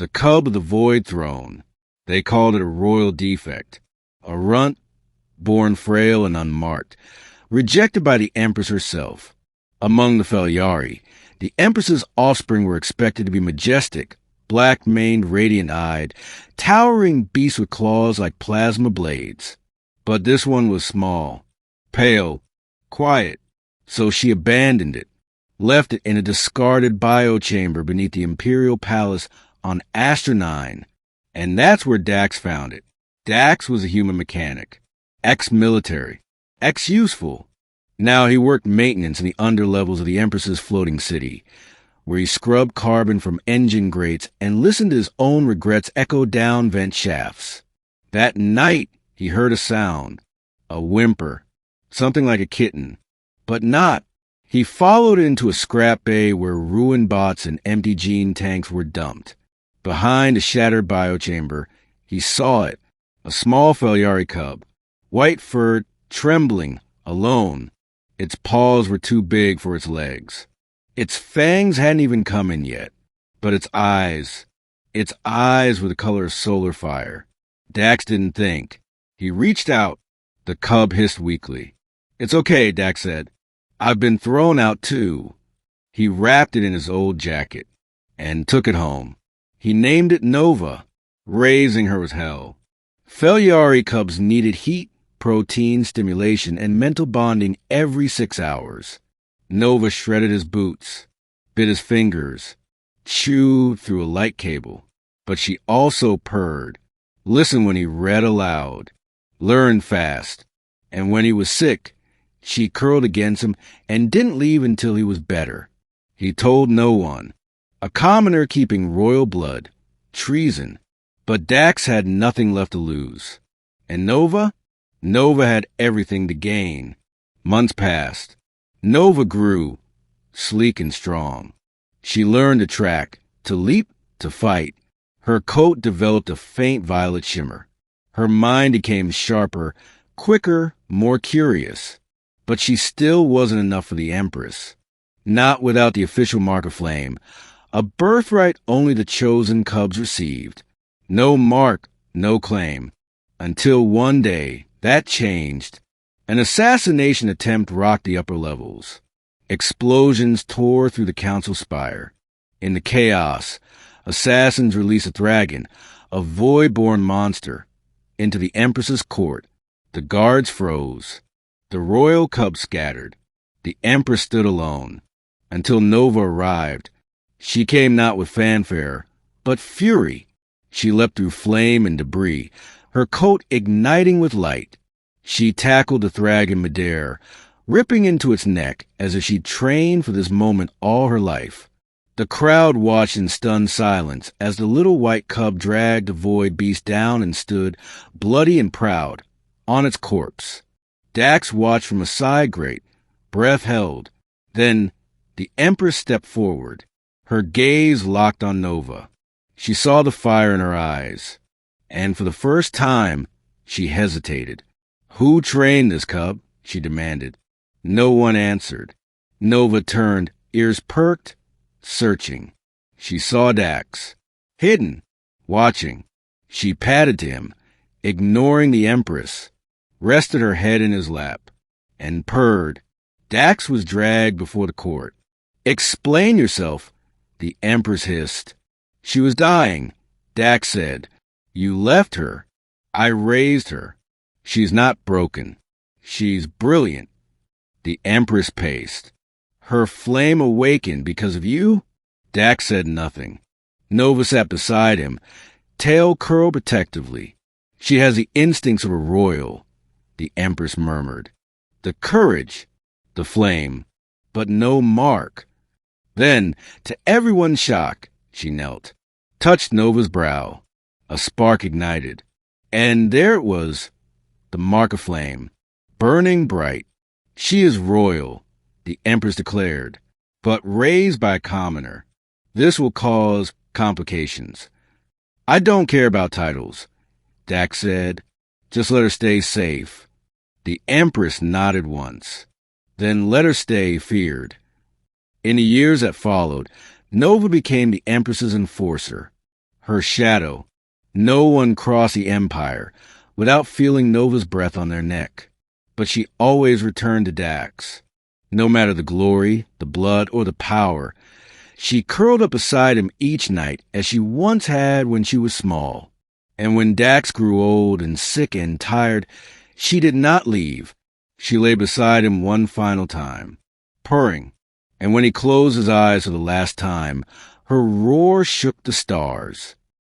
The cub of the Void Throne. They called it a royal defect. A runt, born frail and unmarked, rejected by the Empress herself. Among the Felyari, the Empress's offspring were expected to be majestic, black-maned, radiant-eyed, towering beasts with claws like plasma blades. But this one was small, pale, quiet, so she abandoned it, left it in a discarded biochamber beneath the Imperial Palace on Astra 9, and that's where Dax found it. Dax was a human mechanic, ex-military, ex-useful. Now he worked maintenance in the underlevels of the Empress's floating city, where he scrubbed carbon from engine grates and listened to his own regrets echo down vent shafts. That night, he heard a sound, a whimper, something like a kitten, but not. He followed it into a scrap bay where ruined bots and empty gene tanks were dumped. Behind a shattered biochamber, he saw it, a small Felyari cub, white-furred, trembling, alone. Its paws were too big for its legs. Its fangs hadn't even come in yet, but its eyes were the color of solar fire. Dax didn't think. He reached out. The cub hissed weakly. "It's okay," Dax said. "I've been thrown out too." He wrapped it in his old jacket and took it home. He named it Nova. Raising her was hell. Felyari cubs needed heat, protein, stimulation, and mental bonding every 6 hours. Nova shredded his boots, bit his fingers, chewed through a light cable. But she also purred, listened when he read aloud, learned fast, and when he was sick, she curled against him and didn't leave until he was better. He told no one. A commoner keeping royal blood. Treason. But Dax had nothing left to lose. And Nova? Nova had everything to gain. Months passed. Nova grew, sleek and strong. She learned to track, to leap, to fight. Her coat developed a faint violet shimmer. Her mind became sharper, quicker, more curious. But she still wasn't enough for the Empress. Not without the official mark of flame, a birthright only the chosen cubs received. No mark, no claim. Until one day, that changed. An assassination attempt rocked the upper levels. Explosions tore through the council spire. In the chaos, assassins released a dragon, a void-born monster, into the Empress's court. The guards froze. The royal cubs scattered. The Empress stood alone. Until Nova arrived. She came not with fanfare, but fury. She leapt through flame and debris, her coat igniting with light. She tackled the thrag in midair, ripping into its neck as if she'd trained for this moment all her life. The crowd watched in stunned silence as the little white cub dragged the void beast down and stood, bloody and proud, on its corpse. Dax watched from a side grate, breath held. Then the Empress stepped forward, her gaze locked on Nova. She saw the fire in her eyes, and for the first time, she hesitated. "Who trained this cub?" she demanded. No one answered. Nova turned, ears perked, searching. She saw Dax, hidden, watching. She patted to him, ignoring the Empress, rested her head in his lap, and purred. Dax was dragged before the court. "Explain yourself," the Empress hissed. "She was dying," Dax said. "You left her. I raised her. She's not broken. She's brilliant." The Empress paced. "Her flame awakened because of you?" Dax said nothing. Nova sat beside him, tail curled protectively. "She has the instincts of a royal," the Empress murmured. "The courage, the flame, but no mark." Then, to everyone's shock, she knelt, touched Nova's brow. A spark ignited. And there it was, the mark of flame, burning bright. "She is royal," the Empress declared, "but raised by a commoner. This will cause complications." "I don't care about titles," Dax said. "Just let her stay safe." The Empress nodded once. "Then let her stay feared." In the years that followed, Nova became the Empress's enforcer. her shadow. No one crossed the Empire without feeling Nova's breath on their neck. But she always returned to Dax. No matter the glory, the blood, or the power, she curled up beside him each night as she once had when she was small. And when Dax grew old and sick and tired, she did not leave. She lay beside him one final time, purring, and when he closed his eyes for the last time, her roar shook the stars.